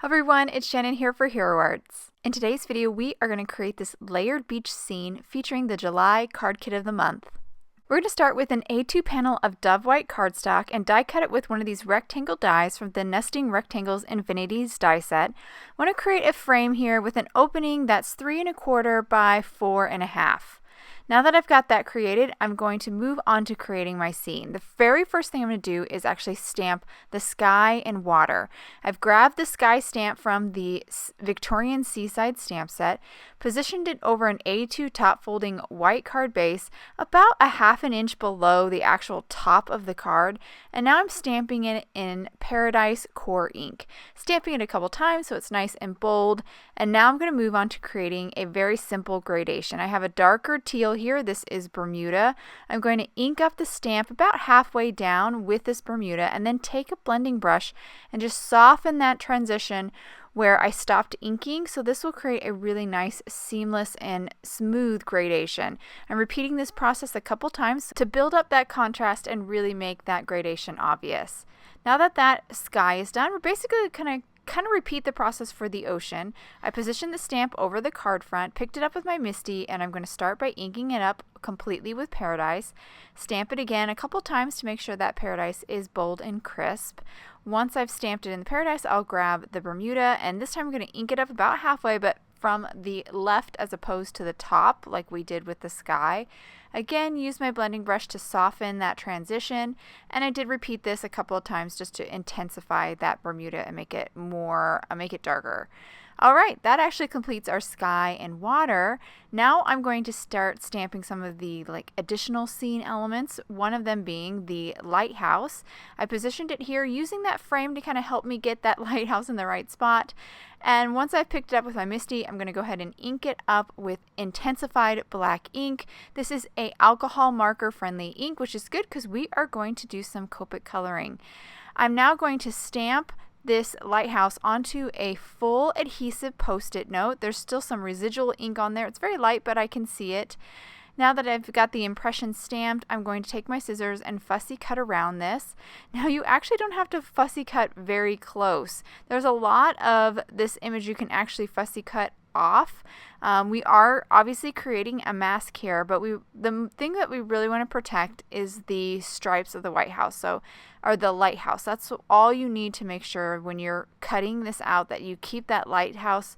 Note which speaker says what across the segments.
Speaker 1: Everyone, it's Shannon here for Hero Arts. In today's video, we are going to create this layered beach scene featuring the July card kit of the month. We're going to start with an A2 panel of Dove White cardstock and die cut it with one of these rectangle dies from the Nesting Rectangles Infinities die set. I want to create a frame here with an opening that's 3 1/4 by 4 1/2. Now that I've got that created, I'm going to move on to creating my scene. The very first thing I'm going to do is actually stamp the sky and water. I've grabbed the sky stamp from the Victorian Seaside stamp set, positioned it over an A2 top folding white card base about a 1/2 inch below the actual top of the card, and now I'm stamping it in Bermuda Core Ink. Stamping it a couple times so it's nice and bold, and now I'm going to move on to creating a very simple gradation. I have a darker teal here. This is Bermuda. I'm going to ink up the stamp about halfway down with this Bermuda and then take a blending brush and just soften that transition where I stopped inking, so this will create a really nice, seamless, and smooth gradation. I'm repeating this process a couple times to build up that contrast and really make that gradation obvious. Now that that sky is done, we're basically kind of repeat the process for the ocean. I positioned the stamp over the card front, picked it up with my MISTI, and I'm going to start by inking it up completely with Paradise. Stamp it again a couple times to make sure that Paradise is bold and crisp. Once I've stamped it in the Paradise, I'll grab the Bermuda, and this time I'm going to ink it up about halfway, but from the left as opposed to the top like we did with the sky. Again, use my blending brush to soften that transition, and I did repeat this a couple of times just to intensify that Bermuda and make it darker. Alright, that actually completes our sky and water. Now I'm going to start stamping some of the additional scene elements, one of them being the lighthouse. I positioned it here using that frame to kind of help me get that lighthouse in the right spot. And once I've picked it up with my MISTI, I'm going to go ahead and ink it up with INTENS-ified Black Ink. This is a alcohol marker friendly ink, which is good because we are going to do some Copic coloring. I'm now going to stamp this lighthouse onto a full adhesive post-it note. There's still some residual ink on there. It's very light, but I can see it. Now that I've got the impression stamped, I'm going to take my scissors and fussy cut around this. Now you actually don't have to fussy cut very close. There's a lot of this image you can actually fussy cut off. We are obviously creating a mask here, but the thing that we really want to protect is the stripes of the the lighthouse. That's all you need to make sure when you're cutting this out, that you keep that lighthouse,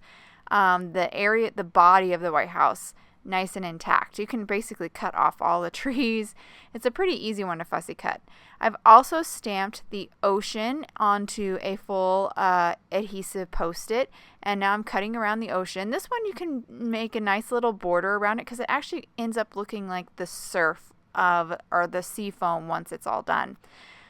Speaker 1: the body of the White House nice and intact. You can basically cut off all the trees. It's a pretty easy one to fussy cut. I've also stamped the ocean onto a full adhesive post-it, and now I'm cutting around the ocean. This one you can make a nice little border around it because it actually ends up looking like the surf or the sea foam once it's all done.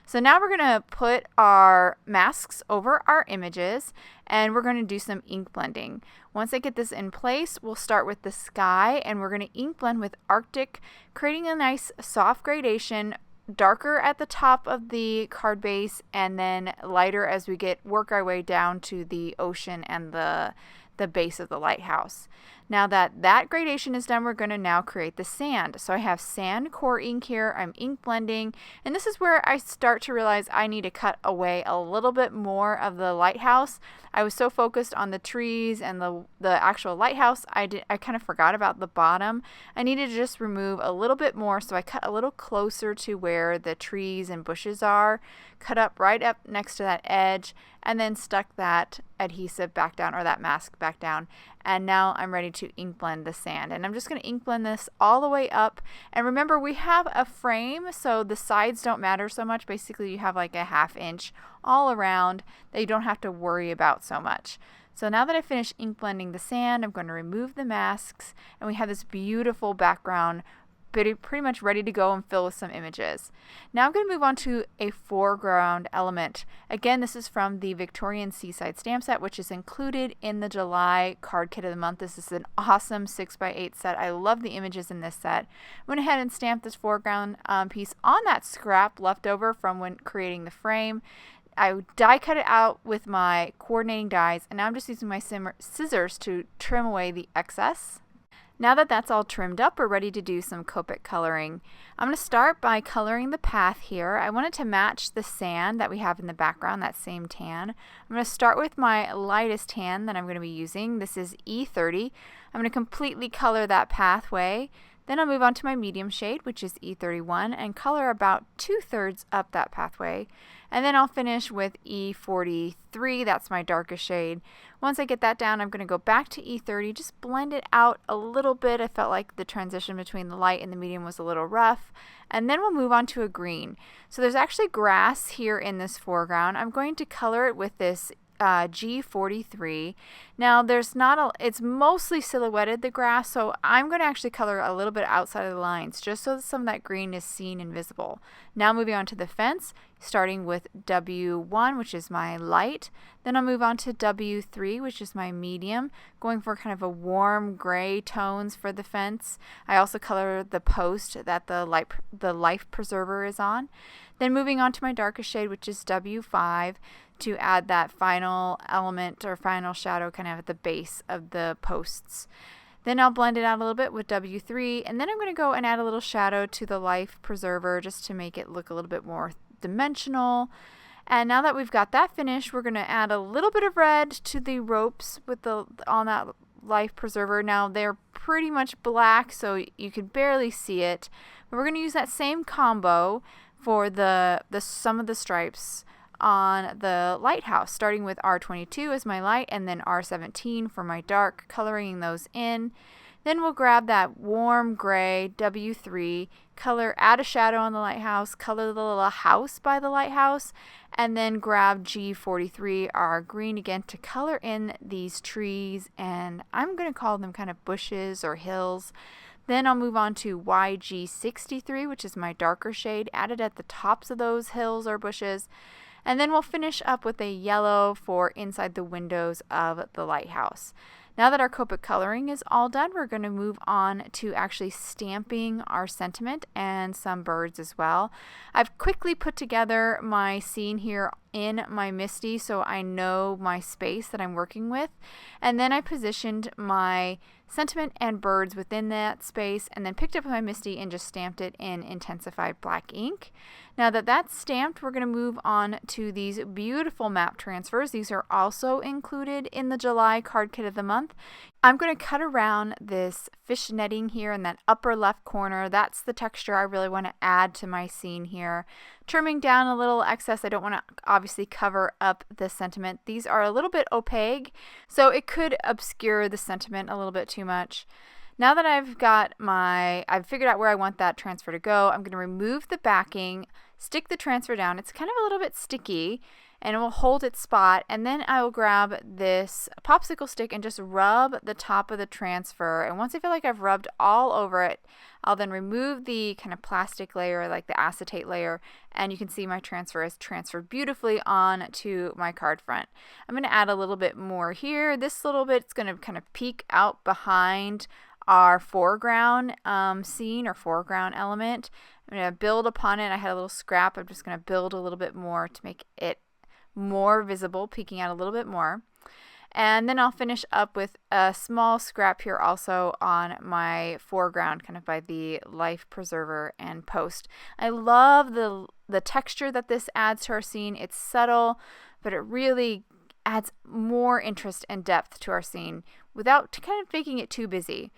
Speaker 1: So now we're going to put our masks over our images, and we're going to do some ink blending. Once I get this in place, we'll start with the sky, and we're going to ink blend with Arctic, creating a nice soft gradation, darker at the top of the card base, and then lighter as we work our way down to the ocean and the base of the lighthouse. Now that gradation is done, we're going to now create the sand. So I have sand core ink here. I'm ink blending, and this is where I start to realize I need to cut away a little bit more of the lighthouse. I was so focused on the trees and the actual lighthouse, I kind of forgot about the bottom. I needed to just remove a little bit more, so I cut a little closer to where the trees and bushes are, cut up right up next to that edge, and then stuck that adhesive back down, or that mask back down. And now I'm ready to ink blend the sand. And I'm just going to ink blend this all the way up. And remember, we have a frame, so the sides don't matter so much. Basically, you have like a 1/2 inch all around that you don't have to worry about so much. So now that I finished ink blending the sand, I'm going to remove the masks, and we have this beautiful background pretty much ready to go and fill with some images. Now I'm going to move on to a foreground element. Again, this is from the Victorian Seaside stamp set, which is included in the July card kit of the month. This is an awesome 6x8 set. I love the images in this set. I went ahead and stamped this foreground piece on that scrap left over from when creating the frame. I die cut it out with my coordinating dies, and now I'm just using my scissors to trim away the excess. Now that that's all trimmed up, we're ready to do some Copic coloring. I'm going to start by coloring the path here. I want it to match the sand that we have in the background, that same tan. I'm going to start with my lightest tan that I'm going to be using. This is E30. I'm going to completely color that pathway. Then I'll move on to my medium shade, which is E31, and color about 2/3 up that pathway. And then I'll finish with E43, that's my darkest shade. Once I get that down, I'm going to go back to E30, just blend it out a little bit. I felt like the transition between the light and the medium was a little rough. And then we'll move on to a green. So there's actually grass here in this foreground. I'm going to color it with this G43. Now it's mostly silhouetted, the grass, so I'm going to actually color a little bit outside of the lines just so that some of that green is seen and visible. Now moving on to the fence, starting with W1, which is my light. Then I'll move on to W3, which is my medium, going for kind of a warm gray tones for the fence. I also color the post that the life preserver is on. Then moving on to my darkest shade, which is W5, to add that final element or final shadow kind of at the base of the posts. Then I'll blend it out a little bit with W3, and then I'm going to go and add a little shadow to the life preserver just to make it look a little bit more dimensional. And now that we've got that finished, we're going to add a little bit of red to the ropes on that life preserver. Now they're pretty much black, so you can barely see it, but we're going to use that same combo for some of the stripes on the lighthouse, starting with R22 as my light and then R17 for my dark, coloring those in. Then we'll grab that warm gray W3, add a shadow on the lighthouse, color the little house by the lighthouse, and then grab G43, our green again, to color in these trees, and I'm going to call them kind of bushes or hills. Then I'll move on to YG63, which is my darker shade, added at the tops of those hills or bushes. And then we'll finish up with a yellow for inside the windows of the lighthouse. Now that our Copic coloring is all done, we're going to move on to actually stamping our sentiment and some birds as well. I've quickly put together my scene here in my MISTI so I know my space that I'm working with. And then I positioned my sentiment and birds within that space and then picked up my MISTI and just stamped it in INTENS-ified Black Ink. Now that that's stamped, we're going to move on to these beautiful map transfers. These are also included in the July card kit of the month. I'm going to cut around this fish netting here in that upper left corner. That's the texture I really want to add to my scene here. Trimming down a little excess. I don't want to obviously cover up the sentiment. These are a little bit opaque, so it could obscure the sentiment a little bit too much. Now that I've figured out where I want that transfer to go, I'm going to remove the backing, stick the transfer down. It's kind of a little bit sticky, and it will hold its spot. And then I will grab this popsicle stick and just rub the top of the transfer. And once I feel like I've rubbed all over it, I'll then remove the kind of plastic layer, like the acetate layer, and you can see my transfer is transferred beautifully onto my card front. I'm going to add a little bit more here. This little bit's going to kind of peek out behind our foreground scene or foreground element. I'm going to build upon it. I had a little scrap. I'm just going to build a little bit more to make it more visible, peeking out a little bit more. And then I'll finish up with a small scrap here also on my foreground, kind of by the life preserver and post. I love the texture that this adds to our scene. It's subtle, but it really adds more interest and depth to our scene without kind of making it too busy.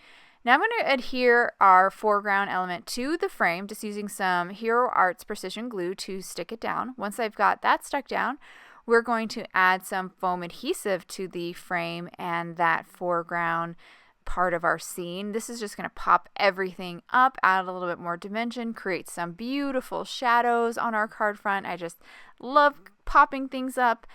Speaker 1: Now I'm going to adhere our foreground element to the frame, just using some Hero Arts precision glue to stick it down. Once I've got that stuck down, we're going to add some foam adhesive to the frame and that foreground part of our scene. This is just going to pop everything up, add a little bit more dimension, create some beautiful shadows on our card front. I just love popping things up.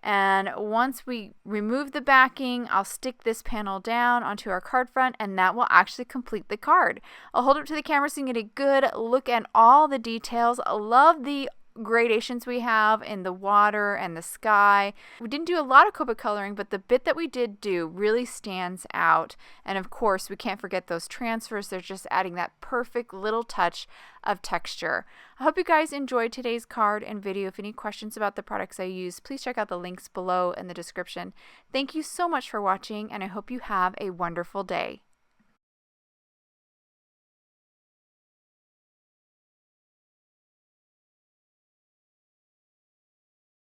Speaker 1: And once we remove the backing, I'll stick this panel down onto our card front, and that will actually complete the card. I'll hold it to the camera so you can get a good look at all the details. I love the gradations we have in the water and the sky. We didn't do a lot of Copic coloring, but the bit that we did do really stands out. And of course, we can't forget those transfers. They're just adding that perfect little touch of texture. I hope you guys enjoyed today's card and video. If you have any questions about the products I use, please check out the links below in the description. Thank you so much for watching, and I hope you have a wonderful day.